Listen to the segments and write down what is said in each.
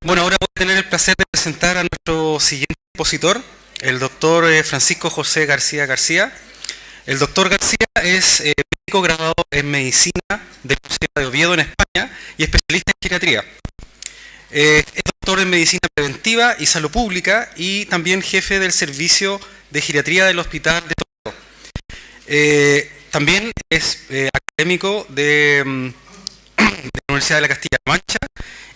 Bueno, ahora voy a tener el placer de presentar a nuestro siguiente expositor, el doctor Francisco José García García. El doctor García es médico graduado en medicina de la Universidad de Oviedo en España y especialista en geriatría. Es doctor en medicina preventiva y salud pública y también jefe del servicio de geriatría del Hospital de Toledo. También es académico de la Universidad de la Castilla-La Mancha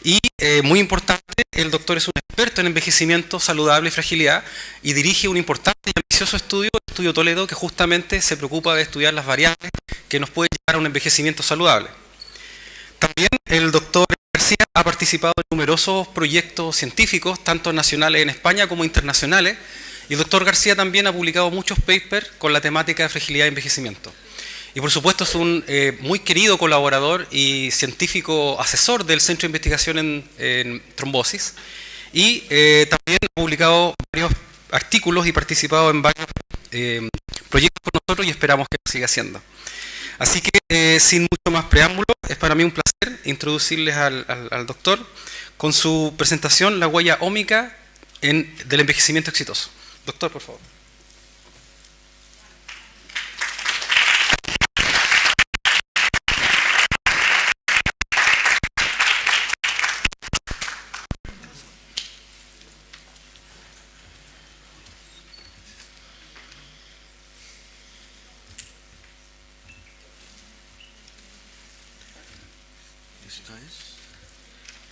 y, muy importante, el doctor es un experto en envejecimiento saludable y fragilidad y dirige un importante y ambicioso estudio, el Estudio Toledo, que justamente se preocupa de estudiar las variables que nos pueden llevar a un envejecimiento saludable. También el doctor García ha participado en numerosos proyectos científicos, tanto nacionales en España como internacionales, y el doctor García también ha publicado muchos papers con la temática de fragilidad y envejecimiento. Y por supuesto es un muy querido colaborador y científico asesor del Centro de Investigación en Trombosis. Y también ha publicado varios artículos y participado en varios proyectos con nosotros y esperamos que lo siga haciendo. Así que sin mucho más preámbulo, es para mí un placer introducirles al doctor con su presentación, La huella ómica del envejecimiento exitoso. Doctor, por favor.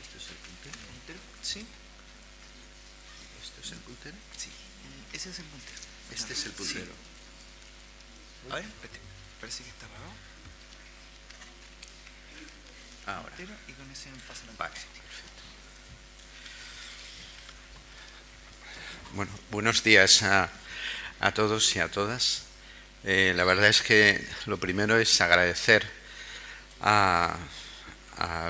Esto es el puntero. Sí. Esto es el puntero. Sí, ese es el puntero. Este es el puntero. Sí. A ver, espérate. Parece que está apagado. Ahora. Puntero y con ese pasa la Vale, perfecto. Bueno, buenos días a todos y a todas. La verdad es que lo primero es agradecer a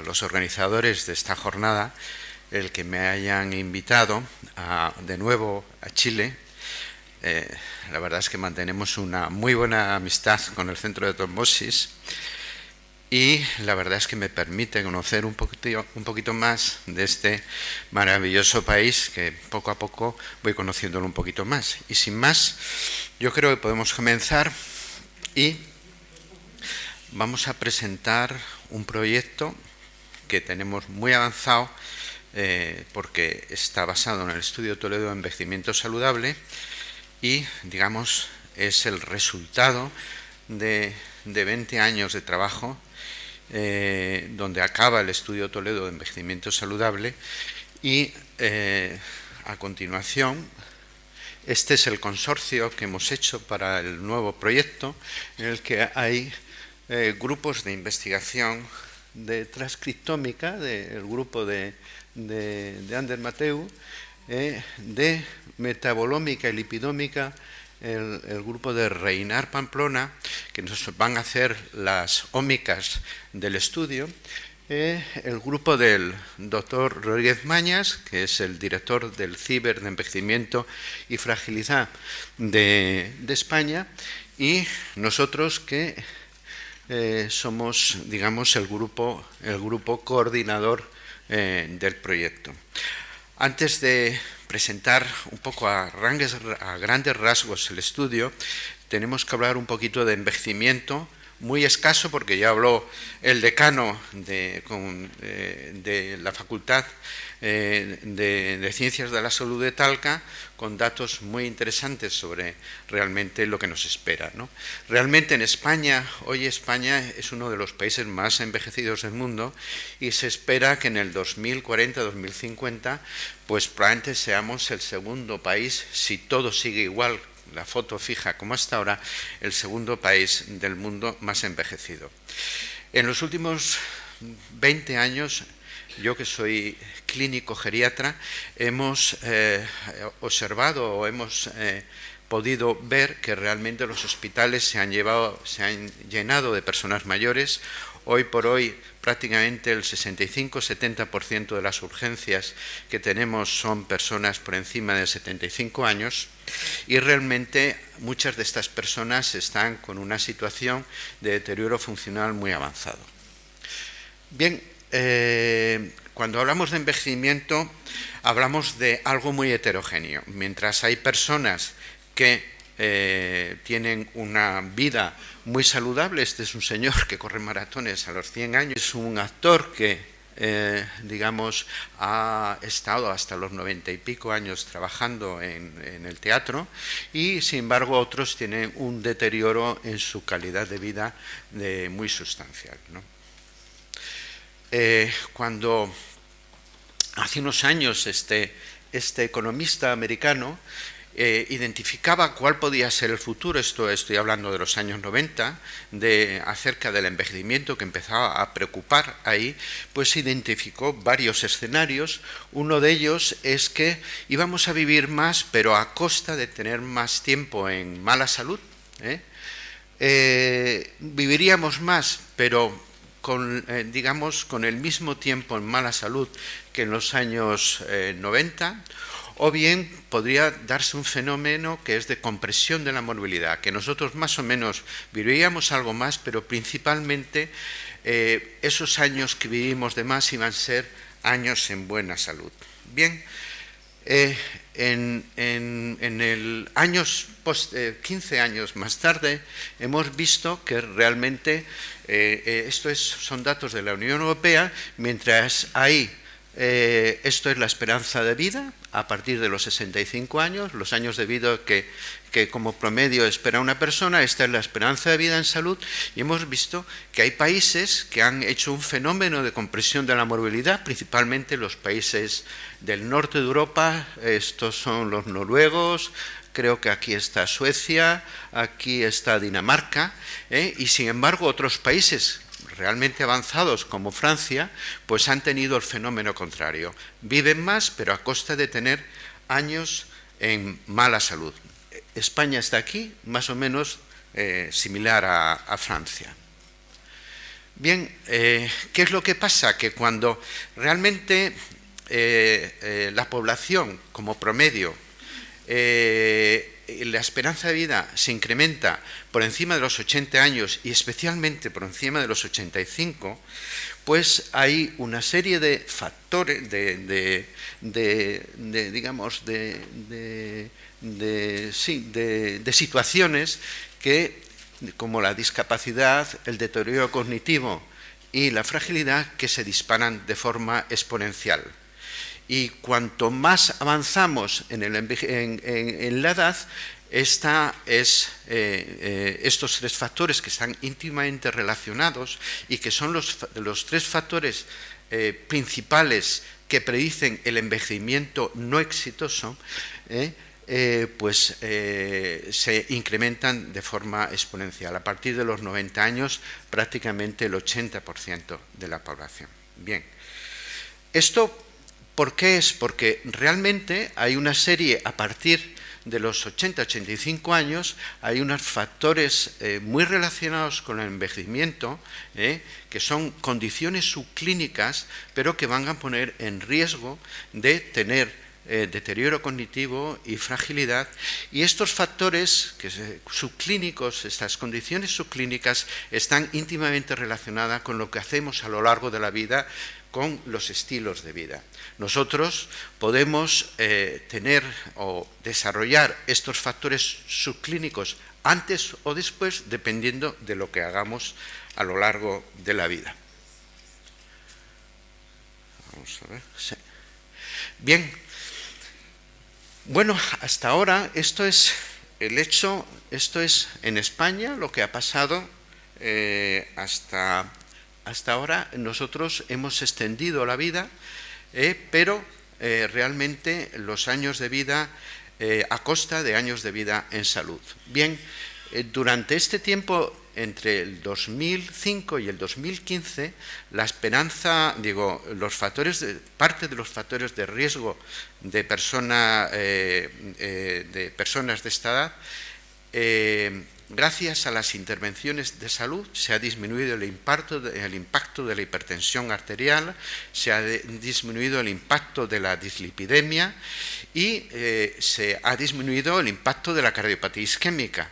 los organizadores de esta jornada el que me hayan invitado de nuevo a Chile. La verdad es que mantenemos una muy buena amistad con el Centro de Trombosis y la verdad es que me permite conocer un poquito más de este maravilloso país que poco a poco voy conociéndolo un poquito más. Y sin más, yo creo que podemos comenzar y vamos a presentar un proyecto que tenemos muy avanzado porque está basado en el Estudio Toledo de Envejecimiento Saludable y, digamos, es el resultado de 20 años de trabajo donde acaba el Estudio Toledo de Envejecimiento Saludable y a continuación este es el consorcio que hemos hecho para el nuevo proyecto en el que hay grupos de investigación de transcriptómica, del grupo de Ander Mateu, de metabolómica y lipidómica, el grupo de Reinar Pamplona, que nos van a hacer las ómicas del estudio, el grupo del doctor Rodríguez Mañas, que es el director del CIBER de Envejecimiento y Fragilidad de España, y nosotros que somos, digamos, el grupo coordinador del proyecto. Antes de presentar un poco a grandes rasgos el estudio, tenemos que hablar un poquito de envejecimiento, muy escaso porque ya habló el decano de la Facultad de Ciencias de la Salud de Talca, con datos muy interesantes sobre realmente lo que nos espera, ¿no? Realmente en España, hoy España es uno de los países más envejecidos del mundo y se espera que en el 2040-2050 pues probablemente seamos el segundo país, si todo sigue igual, la foto fija como hasta ahora, el segundo país del mundo más envejecido. En los últimos 20 años, yo que soy clínico geriatra, hemos observado o hemos podido ver que realmente los hospitales se han llenado de personas mayores. Hoy por hoy prácticamente el 65-70% de las urgencias que tenemos son personas por encima de 75 años y realmente muchas de estas personas están con una situación de deterioro funcional muy avanzado. Bien, cuando hablamos de envejecimiento, hablamos de algo muy heterogéneo. Mientras hay personas que tienen una vida muy saludable, este es un señor que corre maratones a los 100 años, es un actor que digamos, ha estado hasta los 90 y pico años trabajando en el teatro, y sin embargo otros tienen un deterioro en su calidad de vida muy sustancial, ¿no? Cuando hace unos años este economista americano identificaba cuál podía ser el futuro, estoy hablando de los años 90, acerca del envejecimiento que empezaba a preocupar ahí, pues identificó varios escenarios. Uno de ellos es que íbamos a vivir más, pero a costa de tener más tiempo en mala salud. Viviríamos más, pero digamos, con el mismo tiempo en mala salud que en los años 90, o bien podría darse un fenómeno que es de compresión de la morbilidad, que nosotros más o menos viviríamos algo más, pero principalmente esos años que vivimos de más iban a ser años en buena salud. Bien, en el 15 años más tarde hemos visto que realmente, son datos de la Unión Europea, mientras hay esto es la esperanza de vida a partir de los 65 años, los años de vida que como promedio espera una persona. Esta es la esperanza de vida en salud, y hemos visto que hay países que han hecho un fenómeno de compresión de la morbilidad, principalmente los países del norte de Europa. Estos son los noruegos, creo que aquí está Suecia, aquí está Dinamarca, y sin embargo otros países realmente avanzados como Francia, pues han tenido el fenómeno contrario. Viven más, pero a costa de tener años en mala salud. España está aquí, más o menos similar a Francia. Bien, ¿qué es lo que pasa? Que cuando realmente la población como promedio, la esperanza de vida se incrementa por encima de los 80 años y especialmente por encima de los 85, pues hay una serie de factores, de situaciones que, como la discapacidad, el deterioro cognitivo y la fragilidad, que se disparan de forma exponencial. Y cuanto más avanzamos en la edad, estos tres factores que están íntimamente relacionados y que son los tres factores principales que predicen el envejecimiento no exitoso, se incrementan de forma exponencial. A partir de los 90 años, prácticamente el 80% de la población. Bien, esto, ¿por qué es? Porque realmente hay una serie, a partir de los 80-85 años, hay unos factores muy relacionados con el envejecimiento, que son condiciones subclínicas, pero que van a poner en riesgo de tener deterioro cognitivo y fragilidad. Y estos factores subclínicos, estas condiciones subclínicas, están íntimamente relacionadas con lo que hacemos a lo largo de la vida, con los estilos de vida. Nosotros podemos tener o desarrollar estos factores subclínicos antes o después, dependiendo de lo que hagamos a lo largo de la vida. Vamos a ver. Sí. Bien. Bueno, hasta ahora esto es el hecho, esto es en España lo que ha pasado hasta ahora. Nosotros hemos extendido la vida, pero realmente los años de vida a costa de años de vida en salud. Bien, durante este tiempo, entre el 2005 y el 2015, la esperanza, parte de los factores de riesgo de personas de esta edad, gracias a las intervenciones de salud, se ha disminuido el impacto de la hipertensión arterial, se ha disminuido el impacto de la dislipidemia y se ha disminuido el impacto de la cardiopatía isquémica.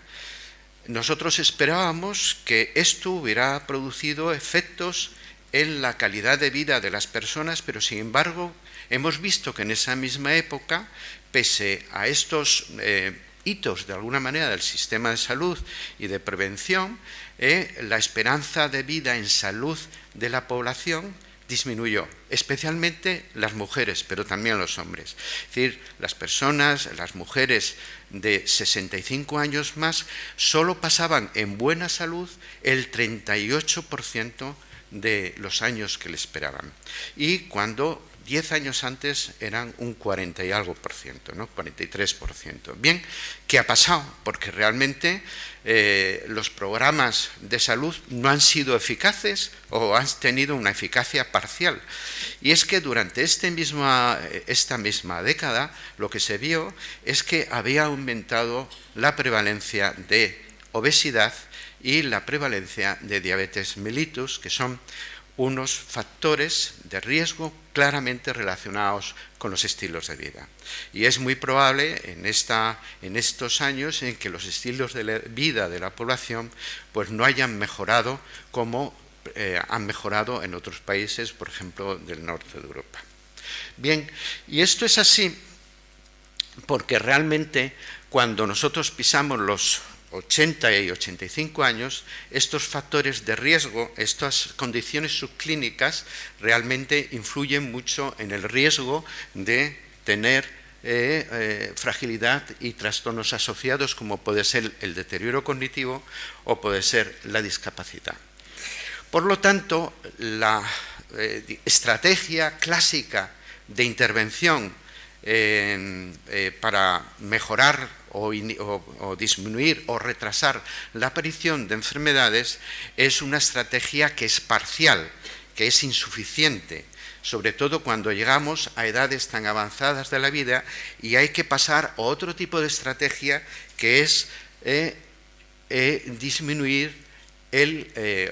Nosotros esperábamos que esto hubiera producido efectos en la calidad de vida de las personas, pero sin embargo hemos visto que en esa misma época, pese a estos hitos de alguna manera del sistema de salud y de prevención, la esperanza de vida en salud de la población disminuyó, especialmente las mujeres, pero también los hombres. Es decir, las mujeres de 65 años más, solo pasaban en buena salud el 38% de los años que le esperaban. Y cuando 10 años antes eran un 40 y algo por ciento, ¿no? 43%. Bien, ¿qué ha pasado? Porque realmente los programas de salud no han sido eficaces o han tenido una eficacia parcial. Y es que durante esta misma década lo que se vio es que había aumentado la prevalencia de obesidad y la prevalencia de diabetes mellitus, que son unos factores de riesgo claramente relacionados con los estilos de vida. Y es muy probable en estos años en que los estilos de vida de la población pues no hayan mejorado como han mejorado en otros países, por ejemplo, del norte de Europa. Bien, y esto es así porque realmente cuando nosotros pisamos los 80 y 85 años, estos factores de riesgo, estas condiciones subclínicas realmente influyen mucho en el riesgo de tener fragilidad y trastornos asociados, como puede ser el deterioro cognitivo o puede ser la discapacidad. Por lo tanto, la estrategia clásica de intervención para mejorar o disminuir o retrasar la aparición de enfermedades es una estrategia que es parcial, que es insuficiente, sobre todo cuando llegamos a edades tan avanzadas de la vida y hay que pasar a otro tipo de estrategia que es disminuir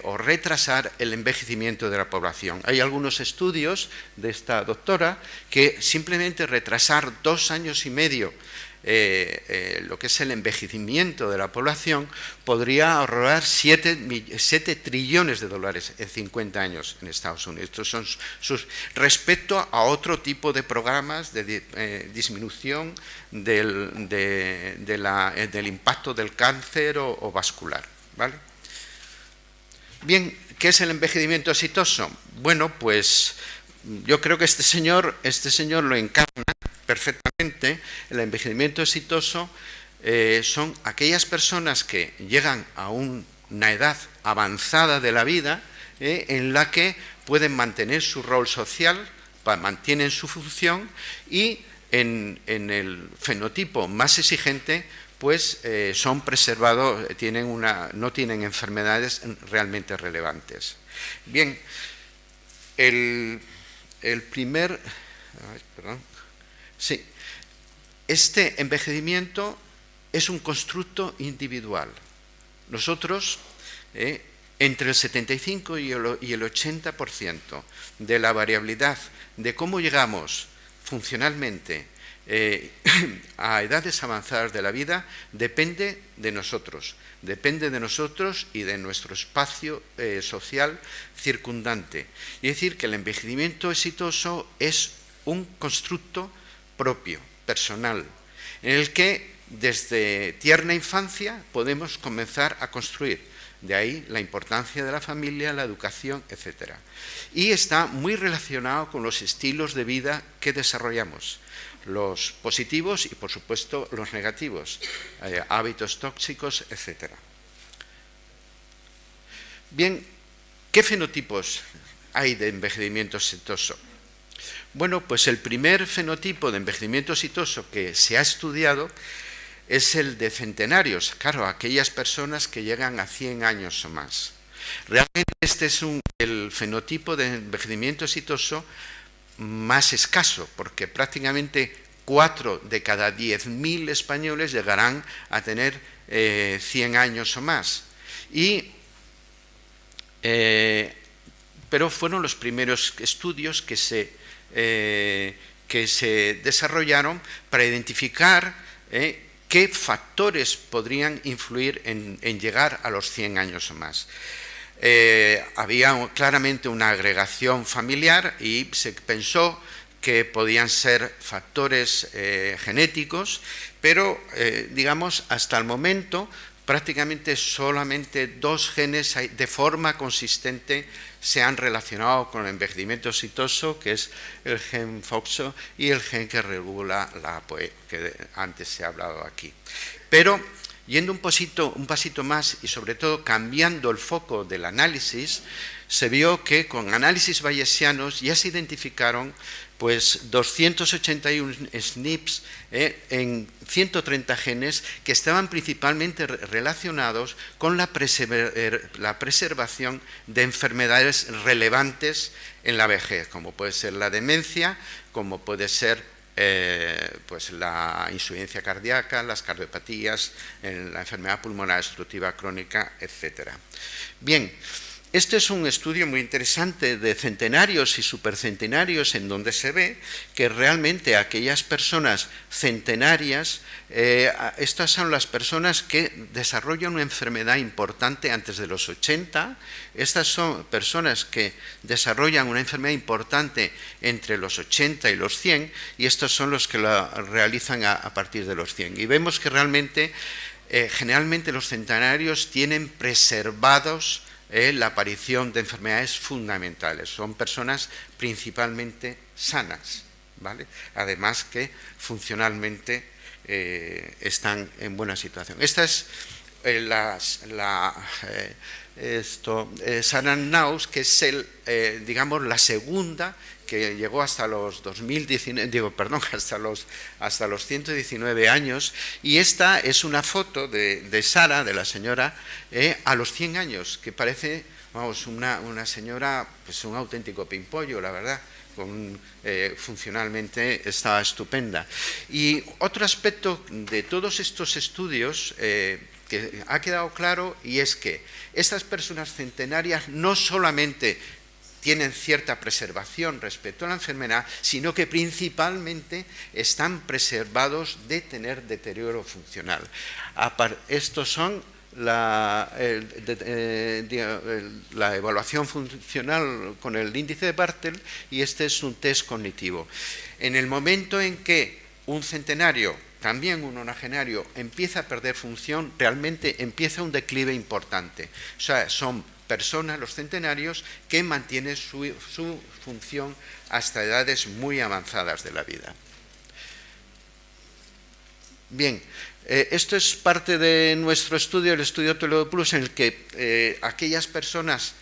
o retrasar el envejecimiento de la población. Hay algunos estudios de esta doctora que simplemente retrasar 2 años y medio lo que es el envejecimiento de la población podría ahorrar 7 trillones de dólares en 50 años en Estados Unidos. Estos son respecto a otro tipo de programas de disminución del impacto del cáncer o vascular, ¿vale? Bien, ¿qué es el envejecimiento exitoso? Bueno, pues yo creo que este señor lo encarna perfectamente. El envejecimiento exitoso son aquellas personas que llegan a una edad avanzada de la vida en la que pueden mantener su rol social, mantienen su función y en el fenotipo más exigente pues son preservados, no tienen enfermedades realmente relevantes. Bien, este envejecimiento es un constructo individual. Nosotros, entre el 75 y el 80% de la variabilidad de cómo llegamos funcionalmente a edades avanzadas de la vida depende de nosotros y de nuestro espacio social circundante. Es decir, que el envejecimiento exitoso es un constructo propio, personal, en el que desde tierna infancia podemos comenzar a construir. De ahí la importancia de la familia, la educación, etc. Y está muy relacionado con los estilos de vida que desarrollamos, los positivos y, por supuesto, los negativos, hábitos tóxicos, etc. Bien, ¿qué fenotipos hay de envejecimiento exitoso? Bueno, pues el primer fenotipo de envejecimiento exitoso que se ha estudiado es el de centenarios, claro, aquellas personas que llegan a 100 años o más. Realmente este es el fenotipo de envejecimiento exitoso más escaso, porque prácticamente 4 de cada 10.000 españoles llegarán a tener 100 años o más. Pero fueron los primeros estudios que se desarrollaron para identificar qué factores podrían influir en llegar a los 100 años o más. había claramente una agregación familiar y se pensó que podían ser factores genéticos, pero digamos hasta el momento prácticamente solamente 2 genes de forma consistente se han relacionado con el envejecimiento exitoso, que es el gen FOXO y el gen que regula la ApoE, que antes se ha hablado aquí. Pero yendo un pasito más y sobre todo cambiando el foco del análisis, se vio que con análisis bayesianos ya se identificaron pues 281 SNPs en 130 genes que estaban principalmente relacionados con la preservación de enfermedades relevantes en la vejez, como puede ser la demencia, como puede ser pues la insuficiencia cardíaca, las cardiopatías, la enfermedad pulmonar obstructiva crónica, etcétera. Bien. Este es un estudio muy interesante de centenarios y supercentenarios en donde se ve que realmente aquellas personas centenarias, estas son las personas que desarrollan una enfermedad importante antes de los 80, estas son personas que desarrollan una enfermedad importante entre los 80 y los 100 y estos son los que la realizan a partir de los 100. Y vemos que realmente, generalmente los centenarios tienen preservados la aparición de enfermedades fundamentales. Son personas principalmente sanas, ¿vale? Además que funcionalmente están en buena situación. Esta es Sarah Naus, que es digamos la segunda que llegó hasta los 2019, hasta los 119 años, y esta es una foto de Sara, de la señora, a los 100 años, que parece, vamos, una señora, pues un auténtico pimpollo, la verdad. Funcionalmente está estupenda. Y otro aspecto de todos estos estudios que ha quedado claro, y es que estas personas centenarias no solamente tienen cierta preservación respecto a la enfermedad, sino que principalmente están preservados de tener deterioro funcional. Estos son la evaluación funcional con el índice de Bartel y este es un test cognitivo. En el momento en que un centenario, también un nonagenario, empieza a perder función, realmente empieza un declive importante. O sea, son personas, los centenarios, que mantienen su función hasta edades muy avanzadas de la vida. Bien, esto es parte de nuestro estudio, el estudio Toledo Plus, en el que aquellas personas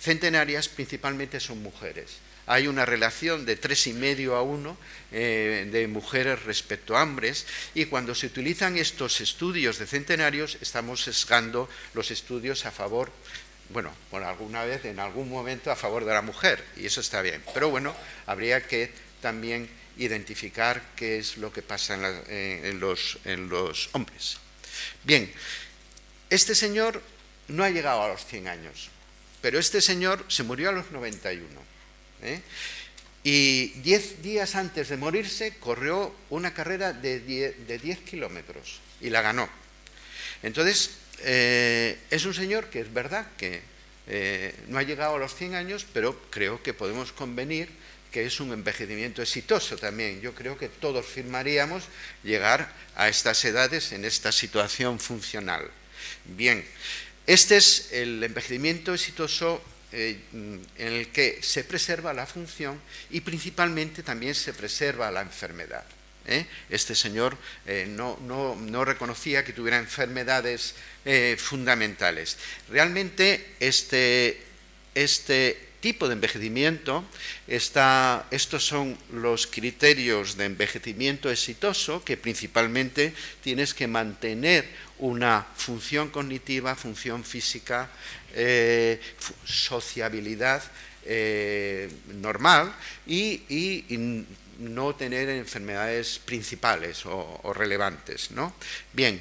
centenarias principalmente son mujeres. Hay una relación de 3,5 a 1 de mujeres respecto a hombres y cuando se utilizan estos estudios de centenarios estamos sesgando los estudios a favor, bueno, por alguna vez, en algún momento a favor de la mujer y eso está bien, pero bueno, habría que también identificar qué es lo que pasa en los hombres. Bien, este señor no ha llegado a los 100 años, pero este señor se murió a los 91. Y 10 días antes de morirse corrió una carrera de 10 kilómetros y la ganó. Entonces, es un señor que es verdad que no ha llegado a los 100 años, pero creo que podemos convenir que es un envejecimiento exitoso también. Yo creo que todos firmaríamos llegar a estas edades en esta situación funcional. Bien, este es el envejecimiento exitoso en el que se preserva la función y principalmente también se preserva la enfermedad. Este señor no reconocía que tuviera enfermedades fundamentales. Realmente este tipo de envejecimiento, estos son los criterios de envejecimiento exitoso, que principalmente tienes que mantener una función cognitiva, función física, sociabilidad normal y no tener enfermedades principales o relevantes, ¿no? Bien,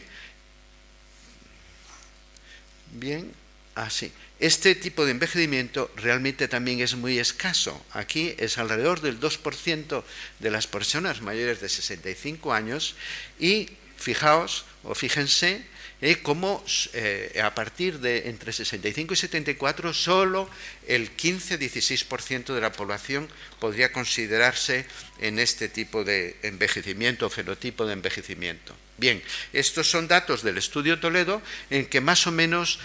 así. Este tipo de envejecimiento realmente también es muy escaso. Aquí es alrededor del 2% de las personas mayores de 65 años y fijaos o fíjense cómo a partir de entre 65 y 74 solo el 15-16% de la población podría considerarse en este tipo de envejecimiento o fenotipo de envejecimiento. Bien, estos son datos del estudio Toledo, en que más o menos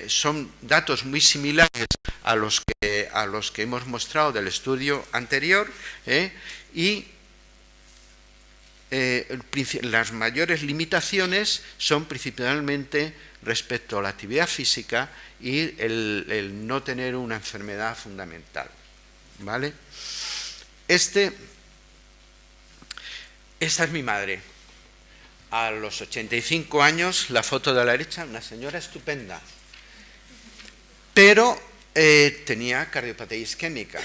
son datos muy similares a los que hemos mostrado del estudio anterior, y las mayores limitaciones son principalmente respecto a la actividad física y el no tener una enfermedad fundamental, ¿vale? Esta es mi madre. A los 85 años, la foto de la derecha, una señora estupenda, pero tenía cardiopatía isquémica.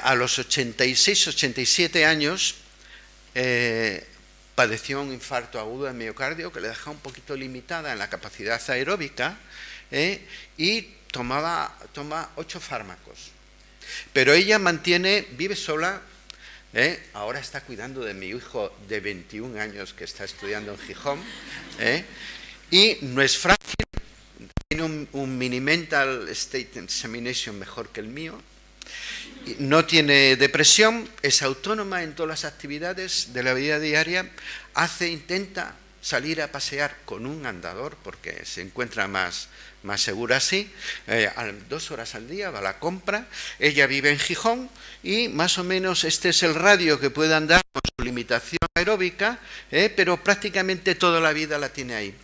A los 86-87 años padeció un infarto agudo de miocardio que le dejaba un poquito limitada en la capacidad aeróbica, y toma 8 fármacos. Pero ella vive sola. Ahora está cuidando de mi hijo de 21 años que está estudiando en Gijón, y no es frágil, tiene un mini mental state examination mejor que el mío, no tiene depresión, es autónoma en todas las actividades de la vida diaria, intenta salir a pasear con un andador porque se encuentra más segura así, 2 horas al día va a la compra. Ella vive en Gijón y más o menos este es el radio que puede andar con su limitación aeróbica, pero prácticamente toda la vida la tiene ahí.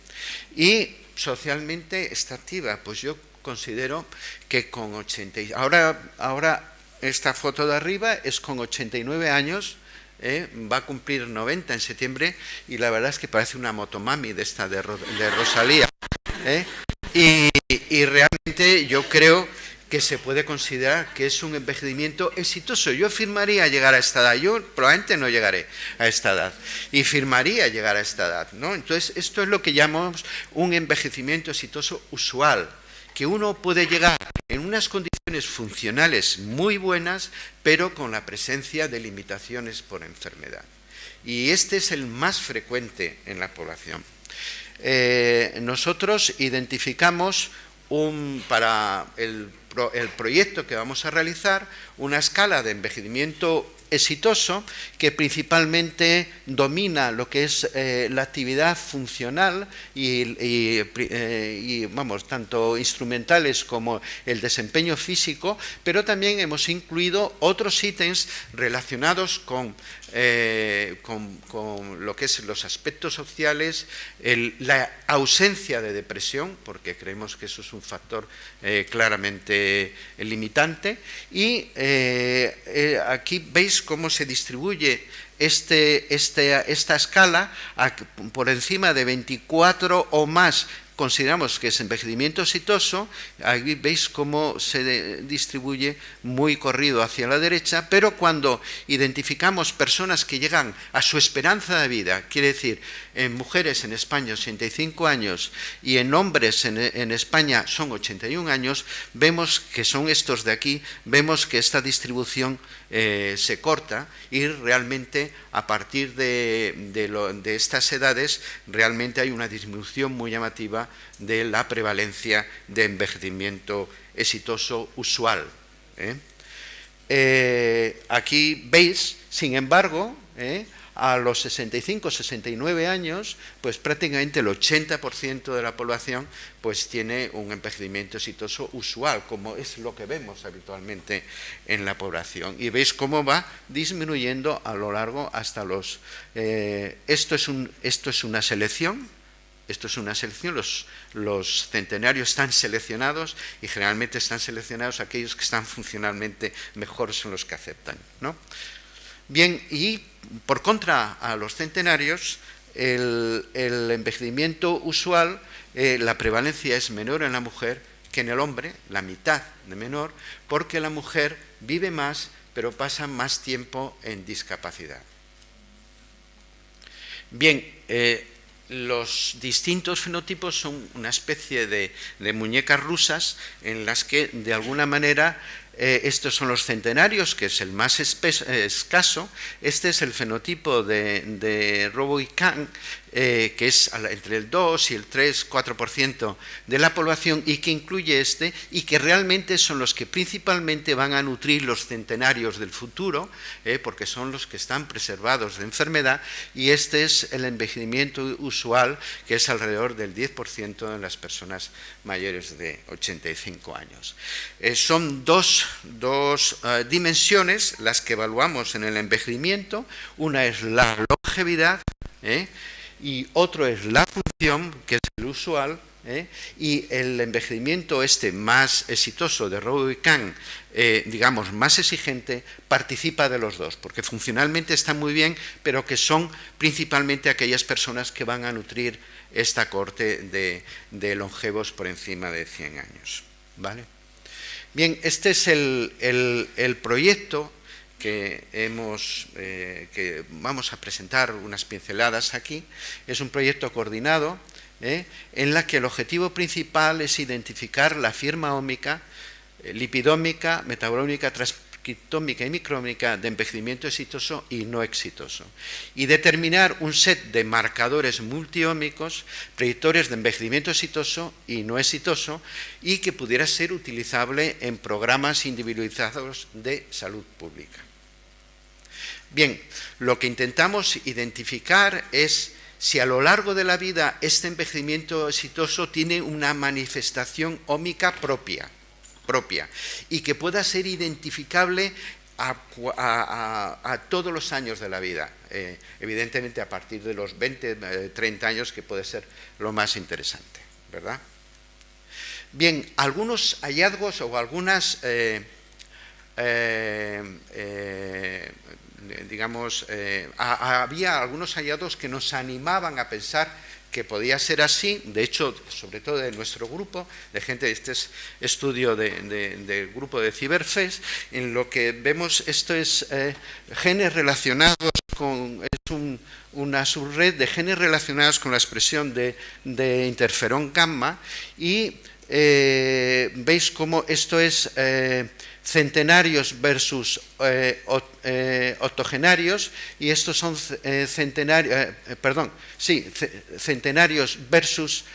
Y socialmente está activa, pues yo considero que con 80... Ahora esta foto de arriba es con 89 años, va a cumplir 90 en septiembre, y la verdad es que parece una motomami de esta de Rosalía, y realmente yo creo que se puede considerar que es un envejecimiento exitoso. Yo firmaría llegar a esta edad, yo probablemente no llegaré a esta edad, y firmaría llegar a esta edad, ¿no? Entonces esto es lo que llamamos un envejecimiento exitoso usual, que uno puede llegar en unas condiciones funcionales muy buenas, pero con la presencia de limitaciones por enfermedad. Y este es el más frecuente en la población. Nosotros identificamos para el proyecto que vamos a realizar una escala de envejecimiento exitoso que principalmente domina lo que es la actividad funcional y vamos, tanto instrumentales como el desempeño físico, pero también hemos incluido otros ítems relacionados con lo que es los aspectos sociales, la ausencia de depresión, porque creemos que eso es un factor claramente limitante, y aquí veis cómo se distribuye esta escala. Por encima de 24 o más consideramos que es envejecimiento exitoso. Ahí veis cómo se distribuye muy corrido hacia la derecha, pero cuando identificamos personas que llegan a su esperanza de vida, quiere decir, en mujeres en España 85 años y en hombres en España son 81 años, vemos que son estos de aquí, vemos que esta distribución se corta, y realmente a partir de estas edades realmente hay una disminución muy llamativa de la prevalencia de envejecimiento exitoso usual. Aquí veis, sin embargo, a los 65-69 años, pues prácticamente el 80% de la población pues tiene un envejecimiento exitoso usual, como es lo que vemos habitualmente en la población. Y veis cómo va disminuyendo a lo largo hasta los... Esto es una selección. Los centenarios están seleccionados, y generalmente están seleccionados aquellos que están funcionalmente mejor, son los que aceptan, ¿no? Bien, y por contra a los centenarios, el envejecimiento usual, la prevalencia es menor en la mujer que en el hombre, la mitad de menor, porque la mujer vive más, pero pasa más tiempo en discapacidad. Bien, los distintos fenotipos son una especie de muñecas rusas en las que de alguna manera estos son los centenarios, que es el más escaso. Este es el fenotipo de ROBOICAN, que es entre el 2 y el 3-4% de la población, y que incluye este, y que realmente son los que principalmente van a nutrir los centenarios del futuro, porque son los que están preservados de enfermedad, y este es el envejecimiento usual, que es alrededor del 10% en las personas mayores de 85 años. Son dos dimensiones las que evaluamos en el envejecimiento. Una es la longevidad, y otro es la función, que es el usual, y el envejecimiento más exitoso de ROBOICAN, digamos más exigente, participa de los dos, porque funcionalmente están muy bien, pero que son principalmente aquellas personas que van a nutrir esta cohorte de longevos por encima de 100 años. ¿Vale? Bien, este es el proyecto que vamos a presentar unas pinceladas aquí. Es un proyecto coordinado, en la que el objetivo principal es identificar la firma ómica, lipidómica, metabolómica, transcriptómica y micrómica de envejecimiento exitoso y no exitoso, y determinar un set de marcadores multiómicos predictores de envejecimiento exitoso y no exitoso, y que pudiera ser utilizable en programas individualizados de salud pública. Bien, lo que intentamos identificar es si a lo largo de la vida este envejecimiento exitoso tiene una manifestación ómica propia y que pueda ser identificable a todos los años de la vida, evidentemente a partir de los 20, 30 años, que puede ser lo más interesante, ¿verdad? Bien, algunos hallazgos o algunas había algunos hallazgos que nos animaban a pensar que podía ser así. De hecho, sobre todo de nuestro grupo, de gente de este estudio del grupo de CiberFest, en lo que vemos, esto es genes relacionados con, es una subred de genes relacionados con la expresión de interferón gamma, y veis cómo esto es centenarios versus octogenarios, y estos son centenarios versus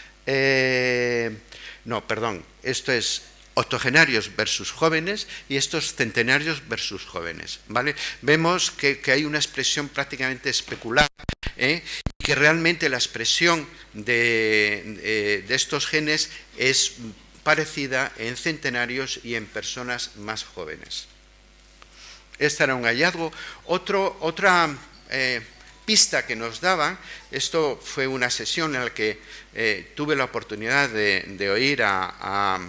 esto es octogenarios versus jóvenes, y estos centenarios versus jóvenes, ¿vale? Vemos que hay una expresión prácticamente especular, y que realmente la expresión de estos genes es parecida en centenarios y en personas más jóvenes. Este era un hallazgo. Otra pista que nos daban, esto fue una sesión en la que tuve la oportunidad de oír a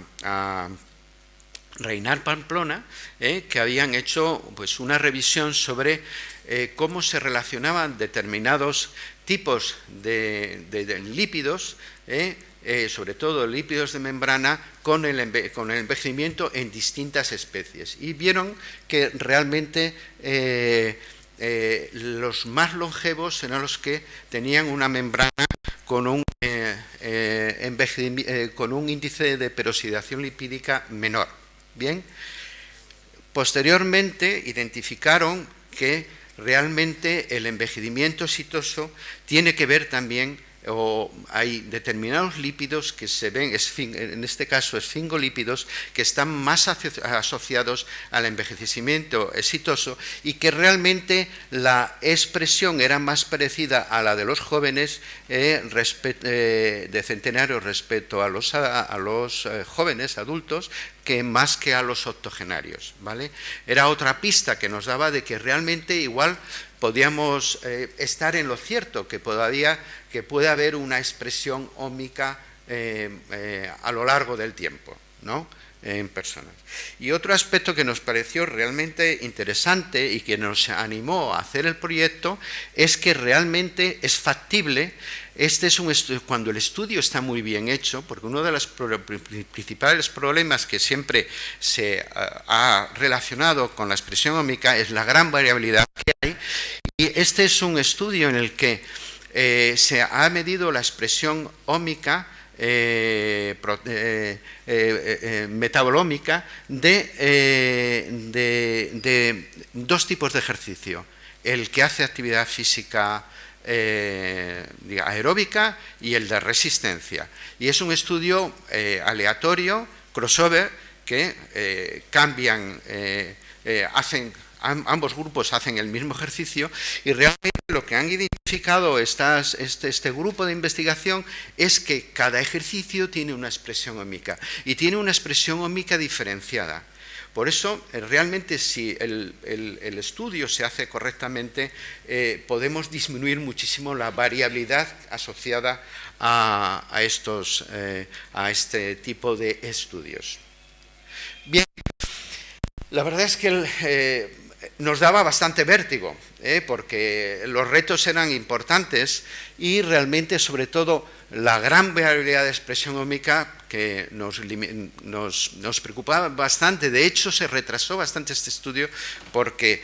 Reinar Pamplona, que habían hecho pues una revisión sobre cómo se relacionaban determinados tipos de lípidos, sobre todo lípidos de membrana, con el envejecimiento en distintas especies, y vieron que realmente los más longevos eran los que tenían una membrana con un índice de peroxidación lipídica menor. Bien, posteriormente identificaron que realmente el envejecimiento exitoso tiene que ver también, o hay determinados lípidos que se ven, en este caso esfingolípidos, que están más asociados al envejecimiento exitoso, y que realmente la expresión era más parecida a la de los jóvenes de centenarios respecto a los jóvenes adultos, que más que a los octogenarios, ¿vale? Era otra pista que nos daba de que realmente igual podíamos estar en lo cierto, que puede haber una expresión ómica a lo largo del tiempo, ¿no?, en personas. Y otro aspecto que nos pareció realmente interesante y que nos animó a hacer el proyecto es que realmente es factible. Este es un estudio, cuando el estudio está muy bien hecho, porque uno de los principales problemas que siempre se ha relacionado con la expresión ómica es la gran variabilidad que hay, y este es un estudio en el que se ha medido la expresión ómica metabolómica de dos tipos de ejercicio: el que hace actividad física aeróbica y el de resistencia. Y es un estudio aleatorio, crossover, que cambian, ambos grupos hacen el mismo ejercicio, y realmente lo que han identificado este grupo de investigación es que cada ejercicio tiene una expresión ómica, y tiene una expresión ómica diferenciada. Por eso, realmente, si el estudio se hace correctamente, podemos disminuir muchísimo la variabilidad asociada a este tipo de estudios. Bien, la verdad es que nos daba bastante vértigo, porque los retos eran importantes, y realmente, sobre todo, la gran variabilidad de expresión ómica que nos preocupaba bastante. De hecho, se retrasó bastante este estudio porque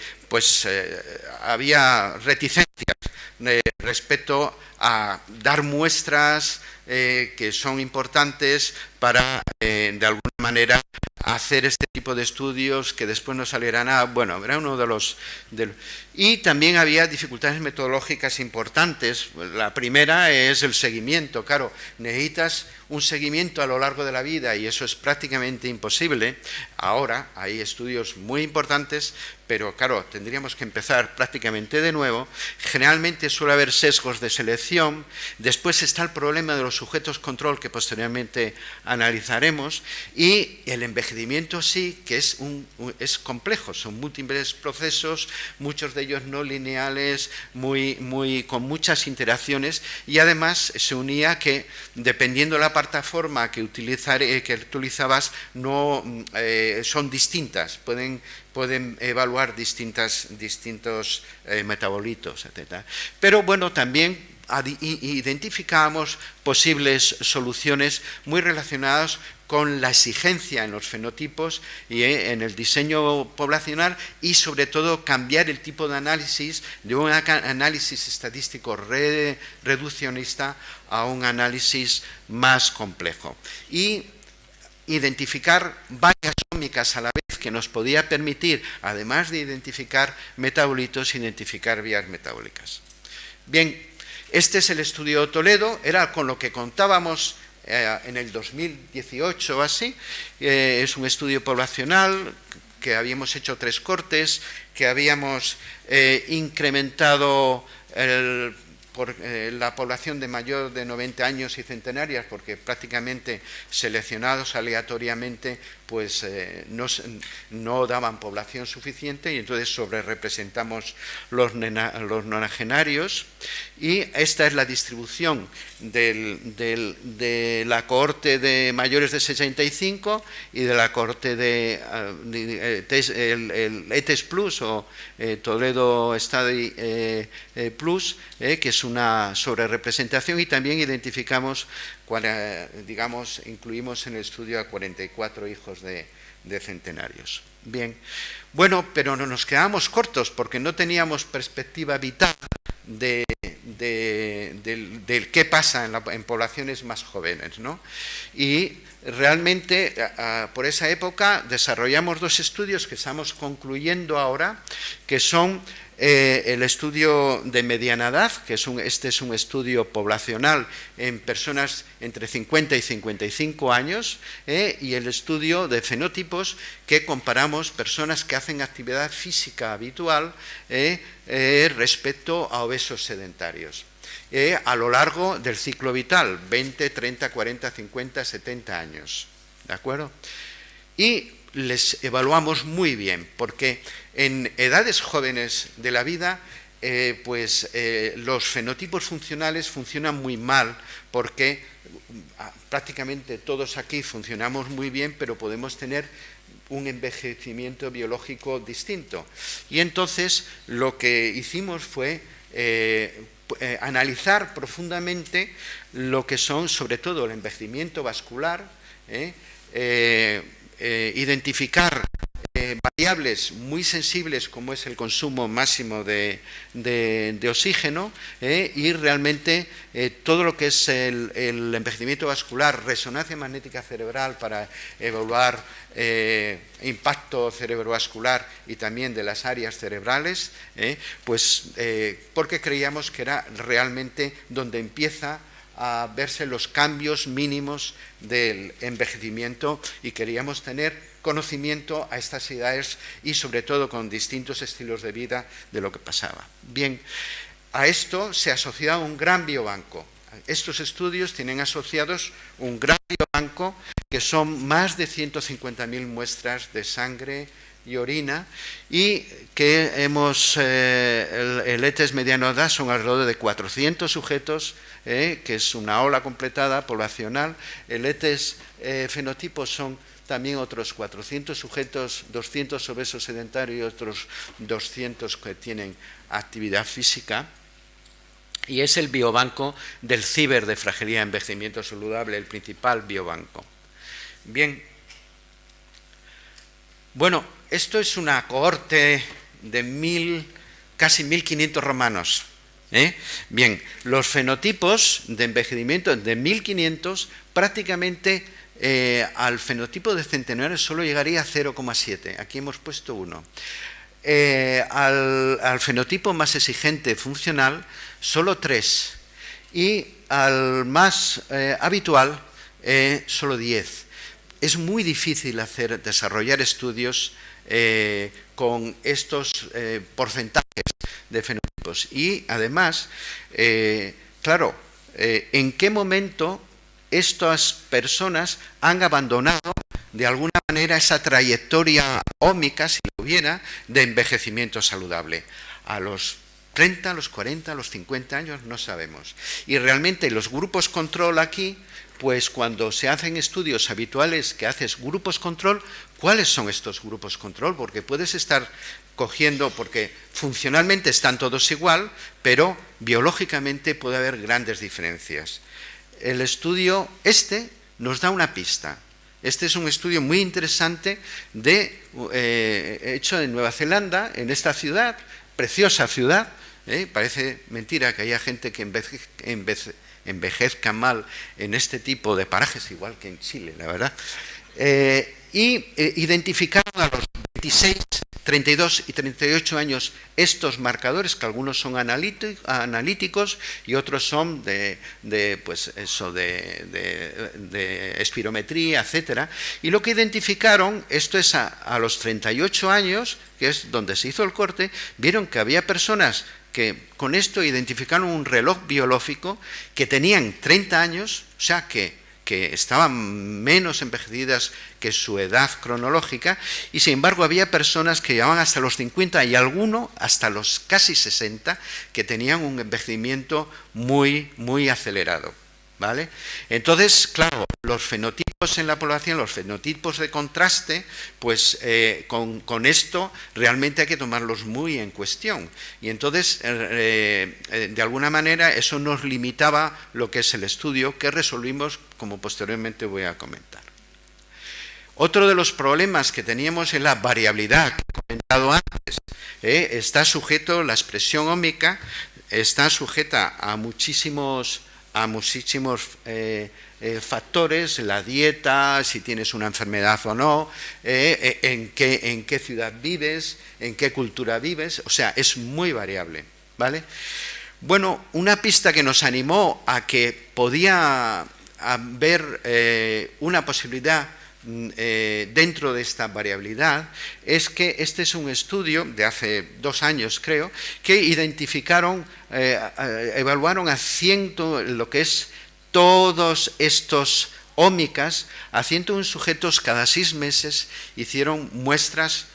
había reticencias respecto a dar muestras que son importantes para, de alguna manera, hacer este tipo de estudios que después no salieran a... Bueno, era uno de los... Y también había dificultades metodológicas importantes. La primera es el seguimiento. Claro, necesitas un seguimiento a lo largo de la vida, y eso es prácticamente imposible. Ahora hay estudios muy importantes, pero claro, tendríamos que empezar prácticamente de nuevo. Generalmente suele haber sesgos de selección. Después está el problema de los sujetos control, que posteriormente analizaremos, y el envejecimiento sí, que es complejo. Son múltiples procesos, muchos de ellos no lineales, con muchas interacciones, y además se unía que, dependiendo de la plataforma que utilizabas, son distintas, pueden evaluar distintos metabolitos, etc. Pero bueno, también identificamos posibles soluciones muy relacionadas con la exigencia en los fenotipos y en el diseño poblacional, y sobre todo cambiar el tipo de análisis de un análisis estadístico reduccionista a un análisis más complejo, y identificar varias ómicas a la vez, que nos podía permitir, además de identificar metabolitos, identificar vías metabólicas. Bien, este es el estudio Toledo, era con lo que contábamos en el 2018 o así. Es un estudio poblacional que habíamos hecho 3 cortes, que habíamos incrementado por la población de mayor de 90 años y centenarias, porque prácticamente seleccionados aleatoriamente pues no daban población suficiente, y entonces sobrerepresentamos los nonagenarios. Y esta es la distribución de la cohorte de mayores de 65 y de la cohorte de el ETES Plus o Toledo Study Plus, que es una sobrerepresentación, y también identificamos, incluimos en el estudio a 44 hijos de centenarios. Bien, bueno, pero no nos quedamos cortos, porque no teníamos perspectiva vital del qué pasa en poblaciones más jóvenes, ¿no? Y realmente, por esa época, desarrollamos 2 estudios que estamos concluyendo ahora, que son el estudio de mediana edad, que este es un estudio poblacional en personas entre 50 y 55 años, y el estudio de fenotipos, que comparamos personas que hacen actividad física habitual respecto a obesos sedentarios, a lo largo del ciclo vital, 20, 30, 40, 50, 70 años. ¿De acuerdo? Y les evaluamos muy bien, porque en edades jóvenes de la vida los fenotipos funcionales funcionan muy mal, porque prácticamente todos aquí funcionamos muy bien, pero podemos tener un envejecimiento biológico distinto. Y entonces lo que hicimos fue analizar profundamente lo que son, sobre todo, el envejecimiento vascular, identificar variables muy sensibles como es el consumo máximo de oxígeno y realmente todo lo que es el envejecimiento vascular, resonancia magnética cerebral para evaluar impacto cerebrovascular y también de las áreas cerebrales, porque creíamos que era realmente donde empieza a verse los cambios mínimos del envejecimiento y queríamos tener conocimiento a estas edades y sobre todo con distintos estilos de vida de lo que pasaba. Bien, a esto se asociaba un gran biobanco. Estos estudios tienen asociados un gran biobanco que son más de 150.000 muestras de sangre y orina y que el ETES mediano edad son alrededor de 400 sujetos, que es una ola completada poblacional. El ETES fenotipo son también otros 400 sujetos, 200 obesos sedentarios y otros 200 que tienen actividad física. Y es el biobanco del CIBER de fragilidad y envejecimiento saludable, el principal biobanco. Bien, bueno, esto es una cohorte de casi 1.500 romanos. Bien, los fenotipos de envejecimiento de 1.500 prácticamente al fenotipo de centenario solo llegaría a 0,7. Aquí hemos puesto 1. Al fenotipo más exigente funcional solo 3 y al más habitual solo 10. Es muy difícil desarrollar estudios con estos porcentajes de fenotipos y además, claro, ¿en qué momento estas personas han abandonado de alguna manera esa trayectoria ómica, si lo hubiera, de envejecimiento saludable? A los 30, a los 40, a los 50 años, no sabemos. Y realmente los grupos control aquí, pues cuando se hacen estudios habituales que haces grupos control, ¿cuáles son estos grupos control? Porque puedes estar cogiendo, porque funcionalmente están todos igual, pero biológicamente puede haber grandes diferencias. El estudio nos da una pista. Este es un estudio muy interesante hecho en Nueva Zelanda, en esta ciudad, preciosa ciudad. Parece mentira que haya gente que envejezca mal en este tipo de parajes, igual que en Chile, la verdad. Y identificaron a los 26, 32 y 38 años estos marcadores, que algunos son analíticos y otros son de espirometría, etcétera. Y lo que identificaron, esto es a los 38 años, que es donde se hizo el corte, vieron que había personas que con esto identificaron un reloj biológico que tenían 30 años, o sea que estaban menos envejecidas que su edad cronológica, y sin embargo había personas que llegaban hasta los 50 y alguno hasta los casi 60 que tenían un envejecimiento muy, muy acelerado. ¿Vale? Entonces, claro, los fenotipos en la población, los fenotipos de contraste, pues con esto realmente hay que tomarlos muy en cuestión. Y entonces, de alguna manera, eso nos limitaba lo que es el estudio, que resolvimos, como posteriormente voy a comentar. Otro de los problemas que teníamos es la variabilidad, que he comentado antes. Está sujeto, la expresión ómica está sujeta a muchísimos factores, la dieta, si tienes una enfermedad o no, en qué ciudad vives, en qué cultura vives, o sea, es muy variable, ¿vale? Bueno, una pista que nos animó a que podía haber una posibilidad dentro de esta variabilidad es que este es un estudio de hace 2 años, creo, que identificaron, evaluaron a 100 lo que es todos estos ómicas, a 101 sujetos cada 6 meses, hicieron muestras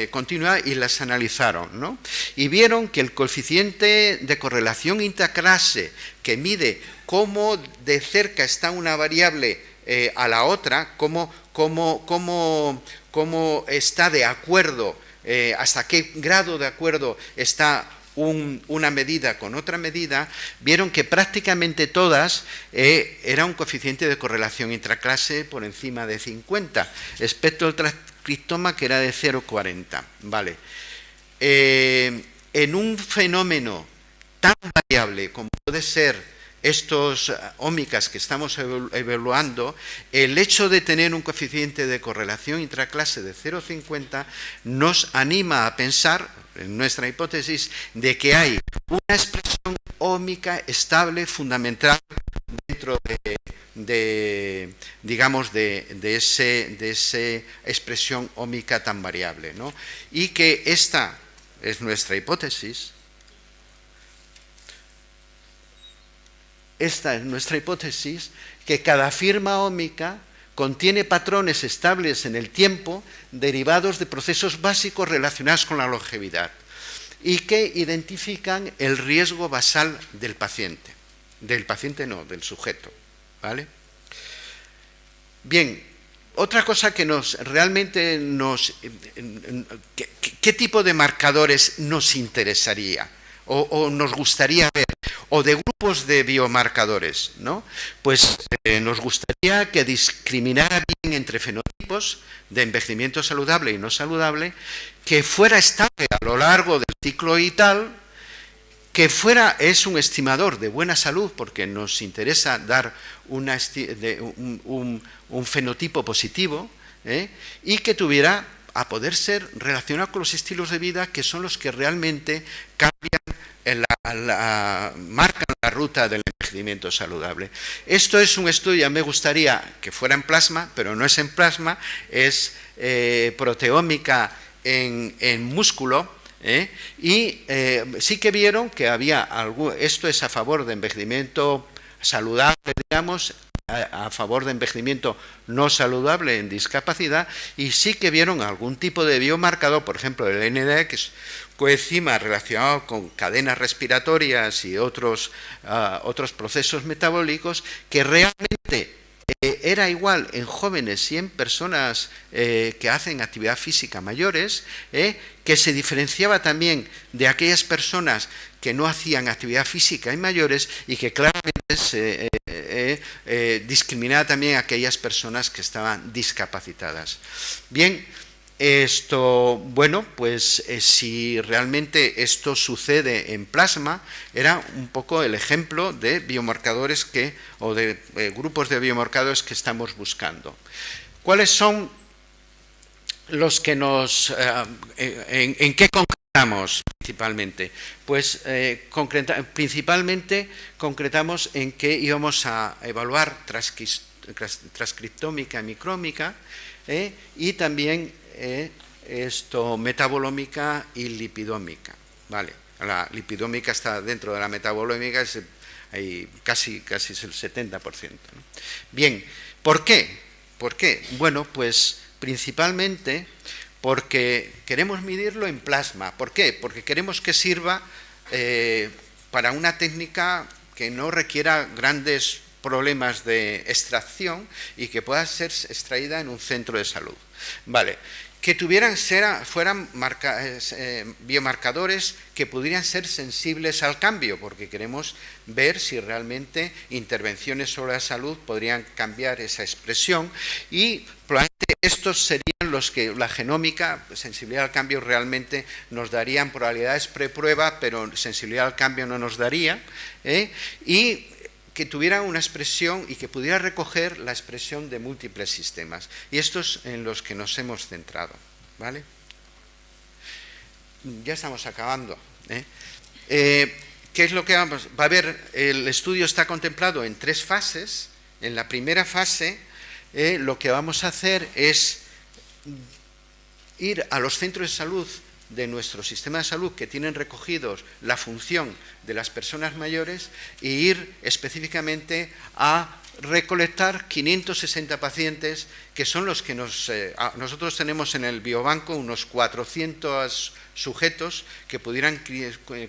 continuas y las analizaron, ¿no? Y vieron que el coeficiente de correlación interclase que mide cómo de cerca está una variable a la otra, cómo está de acuerdo, hasta qué grado de acuerdo está una medida con otra medida, vieron que prácticamente todas era un coeficiente de correlación intraclase por encima de 50. Espectro transcriptoma que era de 0,40. Vale. En un fenómeno tan variable como puede ser estos ómicas que estamos evaluando, el hecho de tener un coeficiente de correlación intraclase de 0,50 nos anima a pensar, en nuestra hipótesis, de que hay una expresión ómica estable, fundamental, dentro digamos, de esa expresión ómica tan variable, ¿no? Y que esta es nuestra hipótesis. Esta es nuestra hipótesis, que cada firma ómica contiene patrones estables en el tiempo derivados de procesos básicos relacionados con la longevidad y que identifican el riesgo basal del paciente. Del paciente no, del sujeto. ¿Vale? Bien, otra cosa que realmente ¿qué tipo de marcadores nos interesaría o nos gustaría ver? O de grupos de biomarcadores, ¿no? Pues nos gustaría que discriminara bien entre fenotipos de envejecimiento saludable y no saludable, que fuera estable a lo largo del ciclo vital, que es un estimador de buena salud, porque nos interesa dar un fenotipo positivo, y que tuviera, a poder ser, relacionado con los estilos de vida, que son los que realmente cambian marcan la ruta del envejecimiento saludable. Esto es un estudio, me gustaría que fuera en plasma, pero no es en plasma, es proteómica en músculo, y sí que vieron que había esto es a favor de envejecimiento saludable, digamos, a favor de envejecimiento no saludable en discapacidad, y sí que vieron algún tipo de biomarcador, por ejemplo el NDA, que es coenzima relacionado con cadenas respiratorias y otros procesos metabólicos, que realmente era igual en jóvenes y en personas que hacen actividad física mayores, que se diferenciaba también de aquellas personas que no hacían actividad física en mayores, y que claramente se discriminaba también a aquellas personas que estaban discapacitadas. Bien, esto, bueno, pues si realmente esto sucede en plasma, era un poco el ejemplo de biomarcadores o de grupos de biomarcadores que estamos buscando. ¿Cuáles son los que en qué concretamos principalmente? Pues principalmente concretamos en que íbamos a evaluar transcriptómica, micrómica, y también metabolómica y lipidómica. Vale, la lipidómica está dentro de la metabolómica, casi es el 70%, ¿no? Bien, ¿por qué? ¿Por qué? Bueno, pues principalmente porque queremos medirlo en plasma. ¿Por qué? Porque queremos que sirva para una técnica que no requiera grandes problemas de extracción y que pueda ser extraída en un centro de salud. Vale, que fueran biomarcadores que pudieran ser sensibles al cambio, porque queremos ver si realmente intervenciones sobre la salud podrían cambiar esa expresión, y probablemente estos serían los que la genómica, sensibilidad al cambio, realmente nos darían probabilidades preprueba, pero sensibilidad al cambio no nos daría, y que tuviera una expresión y que pudiera recoger la expresión de múltiples sistemas. Y estos en los que nos hemos centrado, ¿vale? Ya estamos acabando, ¿Qué es lo que vamos a ver? El estudio está contemplado en 3 fases. En la primera fase, lo que vamos a hacer es ir a los centros de salud de nuestro sistema de salud que tienen recogidos la función de las personas mayores, e ir específicamente a recolectar 560 pacientes, que son los que nosotros tenemos en el biobanco unos 400 sujetos que pudieran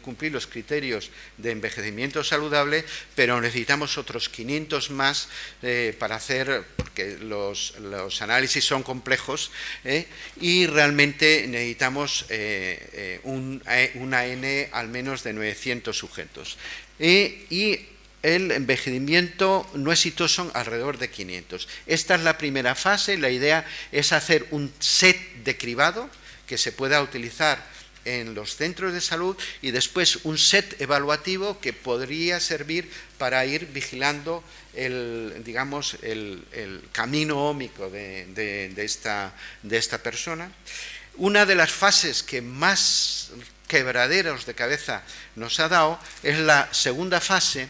cumplir los criterios de envejecimiento saludable, pero necesitamos otros 500 más para hacer, porque los análisis son complejos, y realmente necesitamos una N al menos de 900 sujetos. Y el envejecimiento no exitoso alrededor de 500. Esta es la primera fase. La idea es hacer un set de cribado que se pueda utilizar en los centros de salud y después un set evaluativo que podría servir para ir vigilando el camino ómico de esta persona. Una de las fases que más quebraderos de cabeza nos ha dado es la segunda fase,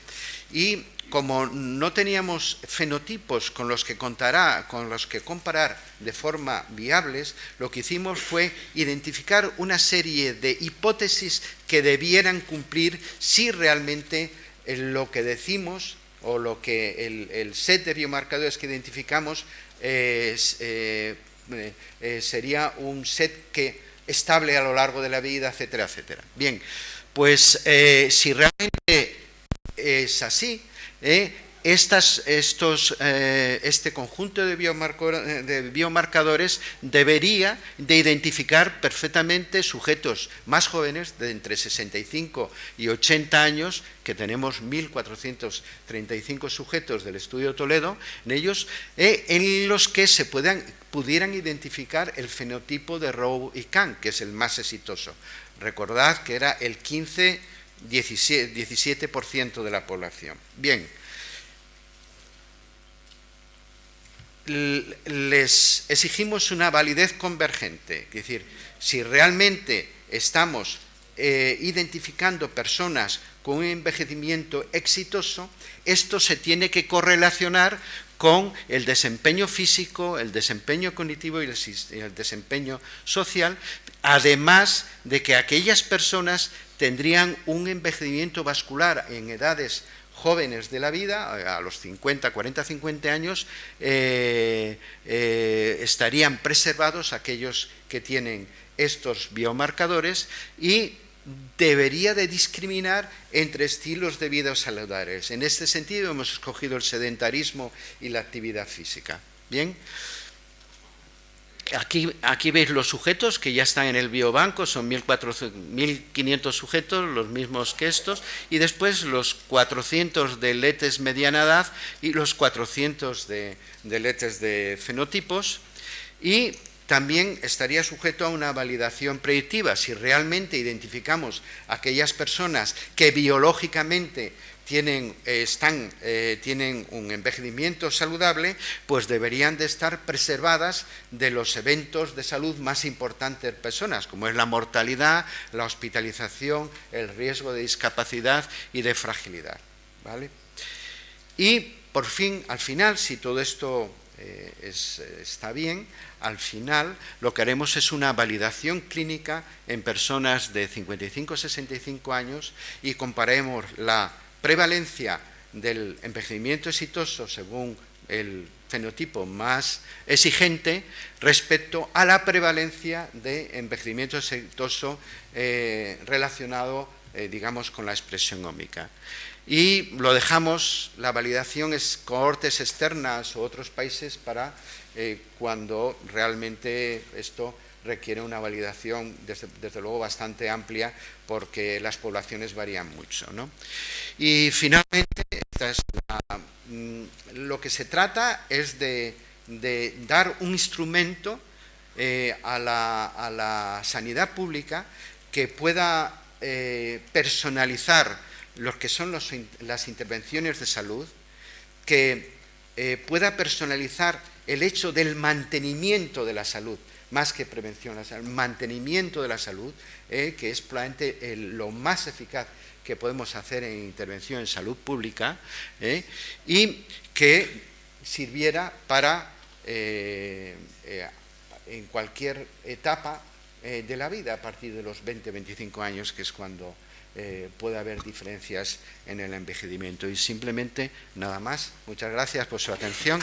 y como no teníamos fenotipos con los que comparar de forma viables, lo que hicimos fue identificar una serie de hipótesis que debieran cumplir si realmente lo que decimos o lo que el set de biomarcadores que identificamos sería un set que estable a lo largo de la vida, etcétera, etcétera. Bien, pues si realmente es así, este conjunto de biomarcadores debería de identificar perfectamente sujetos más jóvenes, de entre 65 y 80 años, que tenemos 1.435 sujetos del estudio Toledo, en los que se pudieran identificar el fenotipo de Rowe y Kahn, que es el más exitoso. Recordad que era el 17% de la población. Bien, les exigimos una validez convergente, es decir, si realmente estamos identificando personas con un envejecimiento exitoso, esto se tiene que correlacionar con el desempeño físico, el desempeño cognitivo y el desempeño social, además de que aquellas personas tendrían un envejecimiento vascular en edades jóvenes de la vida, a los 50, 40, 50 años, estarían preservados aquellos que tienen estos biomarcadores, y debería de discriminar entre estilos de vida saludables. En este sentido hemos escogido el sedentarismo y la actividad física. Bien. Aquí veis los sujetos que ya están en el biobanco, son 1.500 sujetos, los mismos que estos, y después los 400 de LETES mediana edad y los 400 de LETES de fenotipos, y también estaría sujeto a una validación predictiva. Si realmente identificamos aquellas personas que biológicamente tienen un envejecimiento saludable, pues deberían de estar preservadas de los eventos de salud más importantes de personas, como es la mortalidad, la hospitalización, el riesgo de discapacidad y de fragilidad, ¿vale? Y, por fin, al final, si todo esto está bien, al final lo que haremos es una validación clínica en personas de 55 a 65 años y comparemos la prevalencia del envejecimiento exitoso según el fenotipo más exigente respecto a la prevalencia de envejecimiento exitoso relacionado, digamos, con la expresión ómica. Y lo dejamos, la validación es cohortes externas o otros países para cuando realmente esto requiere una validación desde luego bastante amplia, porque las poblaciones varían mucho, ¿no? Y finalmente, lo que se trata es de dar un instrumento a la sanidad pública que pueda personalizar lo que son las intervenciones de salud, que pueda personalizar el hecho del mantenimiento de la salud, más que prevención, el mantenimiento de la salud, que es probablemente lo más eficaz que podemos hacer en intervención en salud pública, y que sirviera para, en cualquier etapa de la vida, a partir de los 20-25 años, que es cuando puede haber diferencias en el envejecimiento. Y simplemente, nada más. Muchas gracias por su atención.